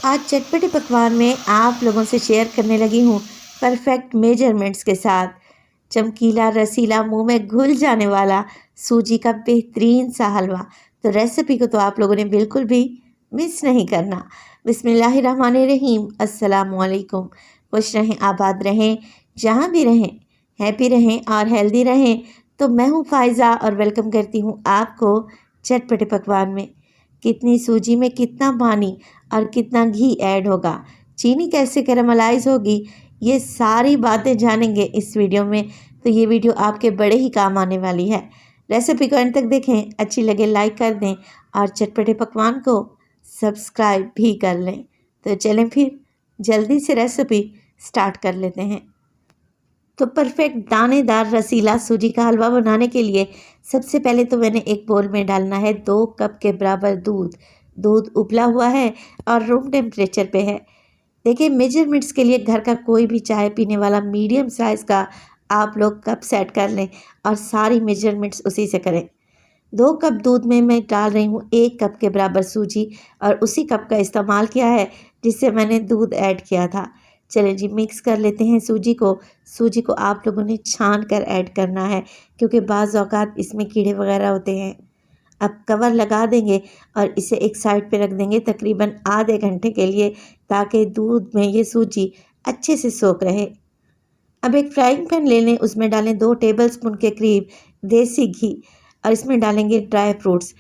आज चटपटे पकवान में आप लोगों से शेयर करने लगी हूँ परफेक्ट मेजरमेंट्स के साथ चमकीला रसीला मुंह में घुल जाने वाला सूजी का बेहतरीन सा हलवा। तो रेसिपी को तो आप लोगों ने बिल्कुल भी मिस नहीं करना। बिस्मिल्लाहिर्रहमानिर्रहीम, अस्सलाम वालेकुम। खुश रहें, आबाद रहें, जहाँ भी रहें, हैप्पी रहें और हेल्दी रहें। तो मैं हूँ फ़ायज़ा और वेलकम करती हूँ आपको चटपटे पकवान में। कितनी सूजी में कितना पानी और कितना घी ऐड होगा, चीनी कैसे कैरामलाइज होगी, ये सारी बातें जानेंगे इस वीडियो में। तो ये वीडियो आपके बड़े ही काम आने वाली है। रेसिपी को अंत तक देखें, अच्छी लगे लाइक कर दें और चटपटे पकवान को सब्सक्राइब भी कर लें। तो चलें फिर जल्दी से रेसिपी स्टार्ट कर लेते हैं। तो परफेक्ट दानेदार रसीला सूजी का हलवा बनाने के लिए सबसे पहले तो मैंने एक बोल में डालना है 2 कप के बराबर दूध। दूध उबला हुआ है और रूम टेम्परेचर पे है। देखिए, मेजरमेंट्स के लिए घर का कोई भी चाय पीने वाला मीडियम साइज़ का आप लोग कप सेट कर लें और सारी मेजरमेंट्स उसी से करें। 2 कप दूध में मैं डाल रही हूँ 1 कप के बराबर सूजी और उसी कप का इस्तेमाल किया है जिससे मैंने दूध ऐड किया था। चलें जी, मिक्स कर लेते हैं सूजी को। सूजी को आप लोगों ने छान कर ऐड करना है क्योंकि बाज़ औक़ात इसमें कीड़े वगैरह होते हैं। अब कवर लगा देंगे और इसे एक साइड पे रख देंगे तकरीबन आधे घंटे के लिए, ताकि दूध में ये सूजी अच्छे से सोख रहे। अब एक फ्राइंग पैन ले लें, उसमें डालें 2 टेबलस्पून के करीब देसी घी और इसमें डालेंगे ड्राई फ्रूट्स।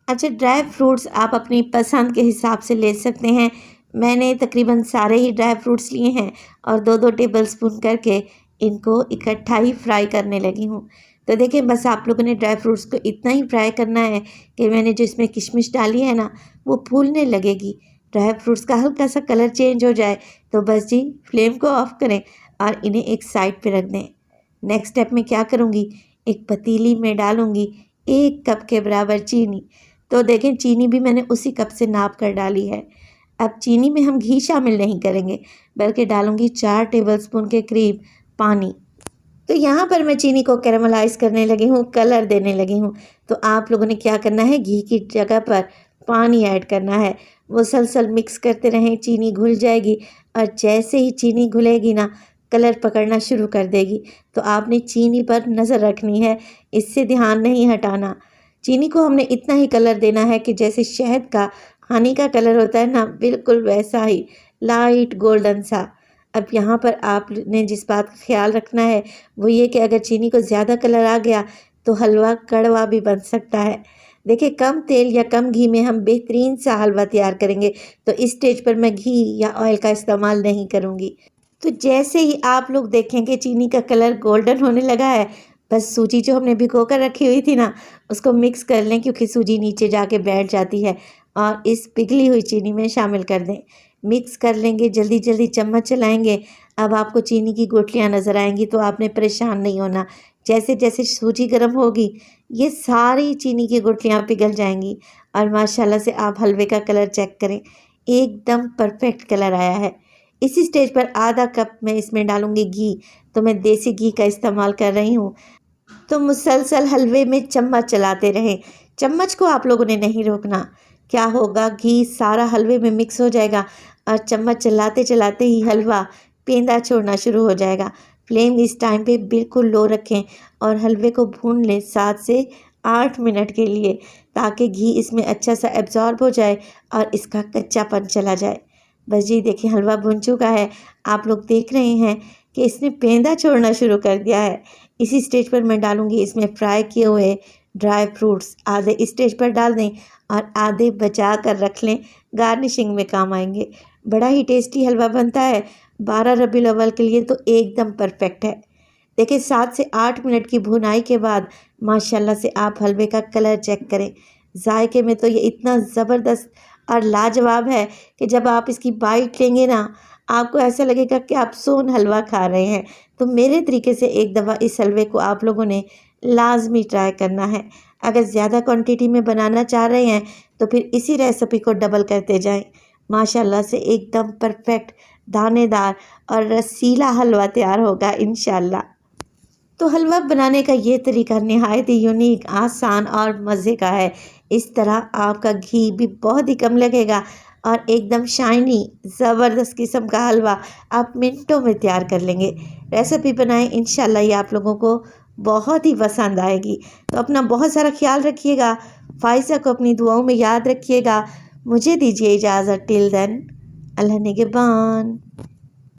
अच्छा, ड्राई फ्रूट्स आप अपनी पसंद के हिसाब से ले सकते हैं। मैंने तकरीबन सारे ही ड्राई फ्रूट्स लिए हैं और 2-2 टेबलस्पून करके इनको इकट्ठा ही फ्राई करने लगी हूँ। तो देखिए, बस आप लोगों ने ड्राई फ्रूट्स को इतना ही फ्राई करना है कि मैंने जो इसमें किशमिश डाली है ना, वो फूलने लगेगी। ड्राई फ्रूट्स का हल्का सा कलर चेंज हो जाए तो बस जी फ्लेम को ऑफ करें और इन्हें एक साइड पे रख दें। नेक्स्ट स्टेप में क्या करूँगी, एक पतीली में डालूँगी 1 कप के बराबर चीनी। तो देखें, चीनी भी मैंने उसी कप से नाप कर डाली है। अब चीनी में हम घी शामिल नहीं करेंगे, बल्कि डालूँगी 4 टेबलस्पून के करीब पानी। तो यहाँ पर मैं चीनी को कैरामलाइज़ करने लगी हूँ, कलर देने लगी हूँ। तो आप लोगों ने क्या करना है, घी की जगह पर पानी ऐड करना है। मुसलसल मिक्स करते रहें, चीनी घुल जाएगी और जैसे ही चीनी घुलेगी ना, कलर पकड़ना शुरू कर देगी। तो आपने चीनी पर नज़र रखनी है, इससे ध्यान नहीं हटाना। चीनी को हमने इतना ही कलर देना है कि जैसे शहद का हनी का कलर होता है ना, बिल्कुल वैसा ही लाइट गोल्डन सा। अब यहाँ पर आपने जिस बात का ख्याल रखना है वो ये कि अगर चीनी को ज़्यादा कलर आ गया तो हलवा कड़वा भी बन सकता है। देखिए, कम तेल या कम घी में हम बेहतरीन सा हलवा तैयार करेंगे, तो इस स्टेज पर मैं घी या ऑयल का इस्तेमाल नहीं करूँगी। तो जैसे ही आप लोग देखेंगे चीनी का कलर गोल्डन होने लगा है, बस सूजी जो हमने भिगो कर रखी हुई थी ना, उसको मिक्स कर लें क्योंकि सूजी नीचे जाके बैठ जाती है, और इस पिघली हुई चीनी में शामिल कर दें। मिक्स कर लेंगे, जल्दी जल्दी चम्मच चलाएंगे। अब आपको चीनी की गुठलियाँ नज़र आएंगी तो आपने परेशान नहीं होना। जैसे जैसे सूजी गर्म होगी, ये सारी चीनी की गुठलियाँ पिघल जाएंगी और माशाल्लाह से आप हलवे का कलर चेक करें, एकदम परफेक्ट कलर आया है। इसी स्टेज पर आधा कप मैं इसमें डालूँगी घी। तो मैं देसी घी का इस्तेमाल कर रही हूँ। तो मुसलसल हलवे में चम्मच चलाते रहें, चम्मच को आप लोगों ने नहीं रोकना। क्या होगा, घी सारा हलवे में मिक्स हो जाएगा और चम्मच चलाते चलाते ही हलवा पेंदा छोड़ना शुरू हो जाएगा। फ्लेम इस टाइम पे बिल्कुल लो रखें और हलवे को भून लें 7 से 8 मिनट के लिए, ताकि घी इसमें अच्छा सा एब्जॉर्ब हो जाए और इसका कच्चापन चला जाए। बस जी देखिए, हलवा भुन चुका है। आप लोग देख रहे हैं कि इसने पेंदा छोड़ना शुरू कर दिया है। इसी स्टेज पर मैं डालूँगी इसमें फ्राई किए हुए ड्राई फ्रूट्स। आधे इस स्टेज पर डाल दें और आधे बचा कर रख लें, गार्निशिंग में काम आएंगे। बड़ा ही टेस्टी हलवा बनता है। 12 रबीउल अव्वल के लिए तो एकदम परफेक्ट है। देखिए, 7 से 8 मिनट की भुनाई के बाद माशाल्लाह से आप हलवे का कलर चेक करें। जायके में तो ये इतना ज़बरदस्त और लाजवाब है कि जब आप इसकी बाइट लेंगे ना, आपको ऐसा लगेगा कि आप सोन हलवा खा रहे हैं। तो मेरे तरीके से एक दफ़ा इस हलवे को आप लोगों ने लाजमी ट्राई करना है। अगर ज़्यादा क्वांटिटी में बनाना चाह रहे हैं तो फिर इसी रेसिपी को डबल करते जाएं। माशाल्लाह से एकदम परफेक्ट दानेदार और रसीला हलवा तैयार होगा इंशाल्लाह। तो हलवा बनाने का ये तरीका नहायत ही यूनिक, आसान और मज़े का है। इस तरह आपका घी भी बहुत ही कम लगेगा और एकदम शाइनी ज़बरदस्त किस्म का हलवा आप मिनटों में तैयार कर लेंगे। रेसिपी बनाएं, इंशाल्लाह ये आप लोगों को बहुत ही पसंद आएगी। तो अपना बहुत सारा ख्याल रखिएगा। फ़ाइज़ा को अपनी दुआओं में याद रखिएगा। मुझे दीजिए इजाज़त। टिल देन, अल्लाह निगहबान।